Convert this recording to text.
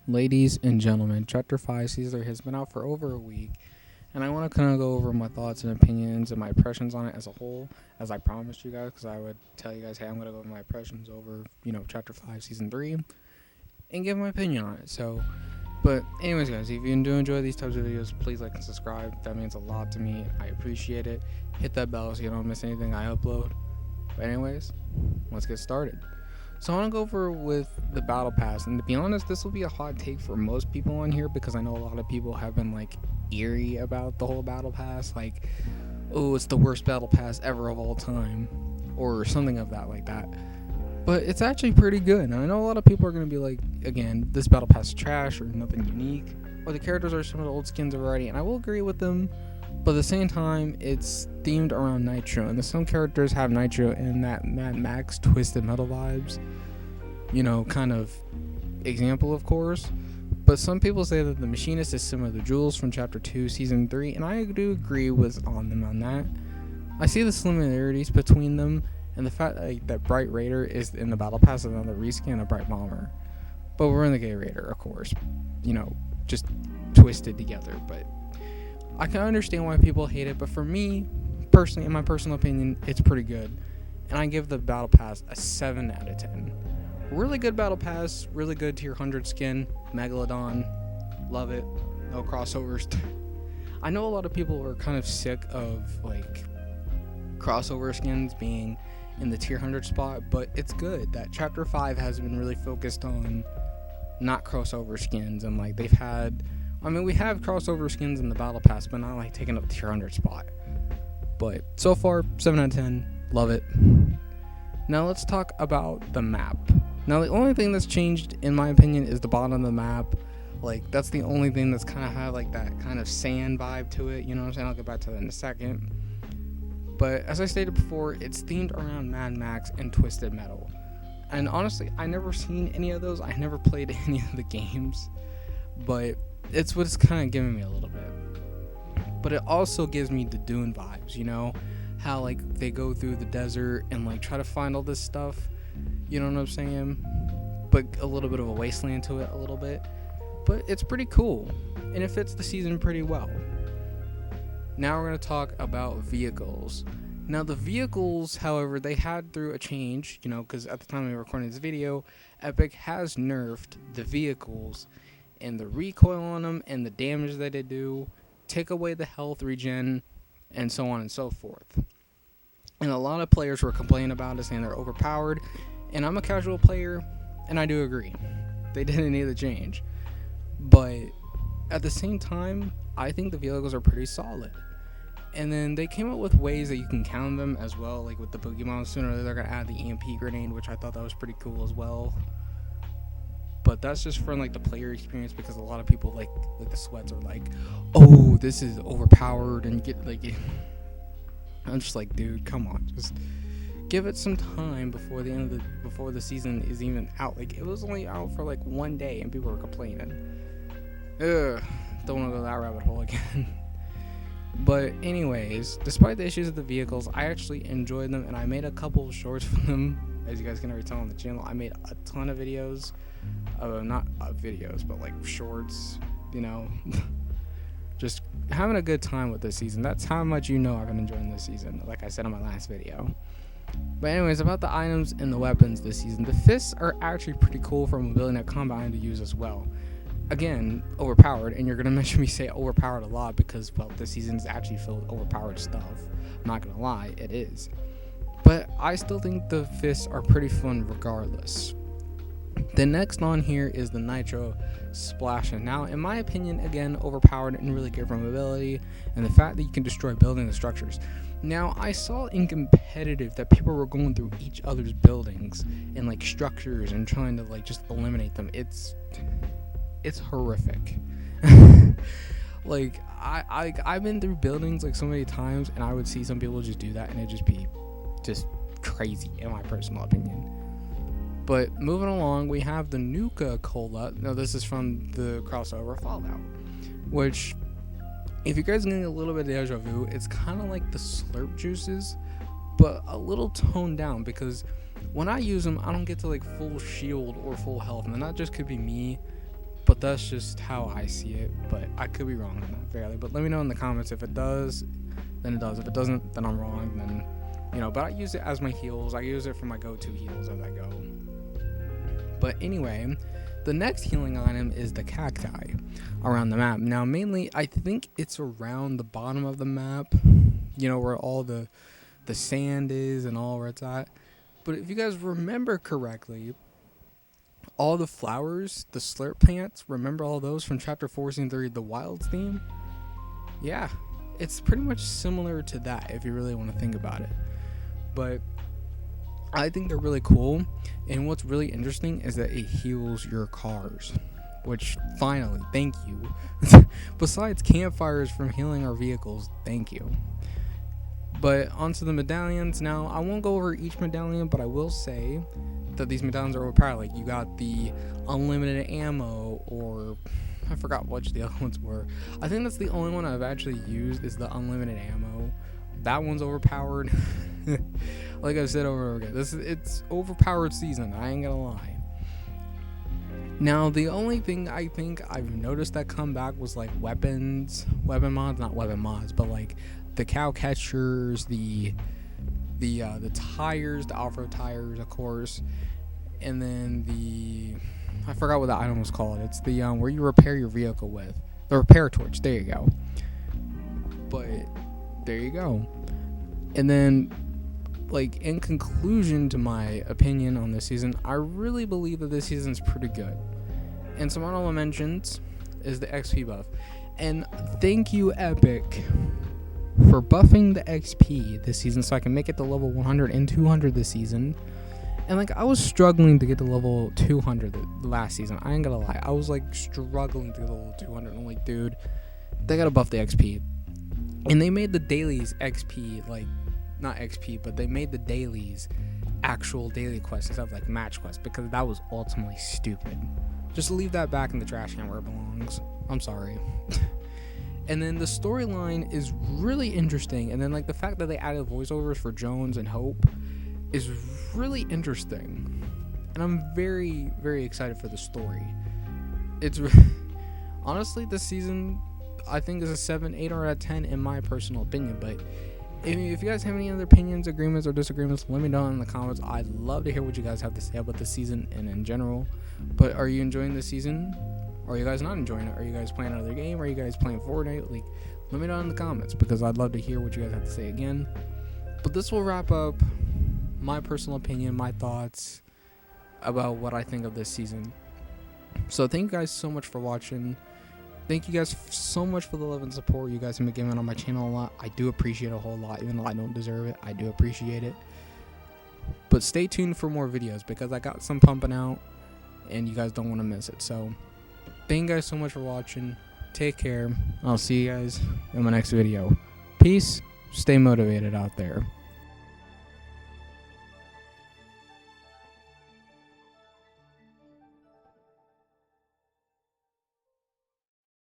Ladies and gentlemen, Chapter 5 Caesar has been out for over a week, and I want to kind of go over my thoughts and opinions and my impressions on it as a whole, as I promised you guys, because I would tell you guys, hey, I'm going to go over my impressions over, Chapter 5 Season 3, and give my opinion on it. But anyways, guys, if you do enjoy these types of videos, please like and subscribe. That means a lot to me. I appreciate it. Hit that bell so you don't miss anything I upload. But anyways, let's get started. So I want to go over with the battle pass, and to be honest, this will be a hot take for most people on here because I know a lot of people have been like eerie about the whole battle pass, like, oh, it's the worst battle pass ever of all time, or something of that like that. But it's actually pretty good, and I know a lot of people are going to be like, again, this battle pass is trash or nothing unique, or the characters are some of the old skins already, and I will agree with them. But at the same time, it's themed around Nitro, and some characters have Nitro in that Mad Max Twisted Metal vibes, kind of example, of course. But some people say that the Machinist is similar to Jules from Chapter 2, Season 3, and I do agree with them on that. I see the similarities between them, and the fact that Bright Raider is in the Battle Pass and another reskin of Bright Bomber. But we're in the Gay Raider, of course, just twisted together, but I can understand why people hate it, but for me, personally, in my personal opinion, it's pretty good. And I give the Battle Pass a 7 out of 10. Really good Battle Pass, really good tier 100 skin, Megalodon, love it, no crossovers. I know a lot of people are kind of sick of, crossover skins being in the tier 100 spot, but it's good that Chapter 5 has been really focused on not crossover skins, and, we have crossover skins in the Battle Pass, but not taking up the tier 100 spot. But so far, 7 out of 10. Love it. Now let's talk about the map. Now the only thing that's changed, in my opinion, is the bottom of the map. That's the only thing that's kind of had that kind of sand vibe to it. You know what I'm saying? I'll get back to that in a second. But as I stated before, it's themed around Mad Max and Twisted Metal. And honestly, I never seen any of those. I never played any of the games. But it's what's kind of giving me a little bit. But it also gives me the Dune vibes, how they go through the desert and try to find all this stuff, you know what I'm saying? But a little bit of a wasteland to it, a little bit. But it's pretty cool, and it fits the season pretty well. Now we're going to talk about vehicles. Now the vehicles, however, they had through a change, because at the time we were recording this video, Epic has nerfed the vehicles and the recoil on them and the damage that they do, take away the health regen, and so on and so forth. And a lot of players were complaining about it, saying they're overpowered, and I'm a casual player, and I do agree. They didn't need the change. But at the same time, I think the vehicles are pretty solid. And then they came up with ways that you can count them as well, with the Pokemon. Sooner or later they're going to add the EMP grenade, which I thought that was pretty cool as well. But that's just for the player experience, because a lot of people like the sweats are oh, this is overpowered, and get I'm just dude, come on, just give it some time before the season is even out. It was only out for 1 day and people were complaining. Ugh, don't want to go that rabbit hole again. But anyways, despite the issues of the vehicles, I actually enjoyed them, and I made a couple of shorts for them. As you guys can already tell on the channel, I made a ton of videos. Not videos, but shorts, just having a good time with this season. That's how much I've been enjoying this season, like I said in my last video. But anyways, about the items and the weapons this season, the fists are actually pretty cool for mobility and combat to use as well. Again, overpowered, and you're gonna mention me say overpowered a lot because, well, this season is actually filled with overpowered stuff. I'm not gonna lie, it is. But I still think the fists are pretty fun regardless. The next on here is the Nitro Splashin'. Now, in my opinion, again, overpowered and really good for mobility, and the fact that you can destroy buildings and structures. Now, I saw in competitive that people were going through each other's buildings and structures and trying to just eliminate them. It's horrific. I've been through buildings so many times, and I would see some people just do that, and it'd just be just crazy in my personal opinion. But moving along, we have the Nuka Cola. Now, this is from the crossover Fallout, which, if you guys are getting a little bit of deja vu, it's kind of like the Slurp juices, but a little toned down, because when I use them, I don't get to full shield or full health, and that just could be me, But that's just how I see it. But I could be wrong on that fairly. But let me know in the comments if it does, then it does. If it doesn't, then I'm wrong. Then, but I use it as my heals. I use it for my go-to heals as I go. But anyway, the next healing item is the cacti around the map. Now, mainly, I think it's around the bottom of the map, where all the sand is and all where it's at. But if you guys remember correctly, all the flowers, the slurp plants, remember all those from Chapter 4, Scene 3, the Wilds theme? Yeah, it's pretty much similar to that if you really want to think about it. But I think they're really cool, and what's really interesting is that it heals your cars, which finally, thank you. Besides campfires from healing our vehicles, thank you. But onto the medallions. Now, I won't go over each medallion, but I will say that these medallions are overpowered. Like, you got the unlimited ammo, or I forgot which the other ones were. I think that's the only one I've actually used is the unlimited ammo. That one's overpowered. Like I've said over and over again, it's overpowered season, I ain't gonna lie. Now, the only thing I think I've noticed that come back was like weapon mods, not weapon mods, but like the cow catchers, the tires, the off-road tires, of course, and then I forgot what the item was called. It's the where you repair your vehicle with the repair torch. There you go. But there you go. And then, like, in conclusion to my opinion on this season, I really believe that this season's pretty good. And some honorable mentions is the XP buff. And thank you, Epic, for buffing the XP this season so I can make it to level 100 and 200 this season. And like, I was struggling to get to level 200 last season. I ain't gonna lie. I was like struggling to get to level 200. I'm like, dude, they gotta buff the XP. And they made the dailies XP, like, not XP, but they made the dailies actual daily quests instead of like match quests, because that was ultimately stupid. Just leave that back in the trash can where it belongs. I'm sorry. And then the storyline is really interesting. And then like the fact that they added voiceovers for Jones and Hope is really interesting. And I'm very, very excited for the story. It's honestly, this season I think is a 7, 8 out of 10 in my personal opinion. But if you guys have any other opinions, agreements, or disagreements, let me know in the comments. I'd love to hear what you guys have to say about the season and in general. But are you enjoying the season? Or are you guys not enjoying it? Are you guys playing another game? Are you guys playing Fortnite? Like, let me know in the comments, because I'd love to hear what you guys have to say again. But this will wrap up my personal opinion, my thoughts about what I think of this season. So thank you guys so much for watching. Thank you guys so much for the love and support you guys have been giving on my channel a lot. I do appreciate it a whole lot, even though I don't deserve it. I do appreciate it. But stay tuned for more videos, because I got some pumping out and you guys don't want to miss it. So thank you guys so much for watching. Take care. I'll see you guys in my next video. Peace. Stay motivated out there.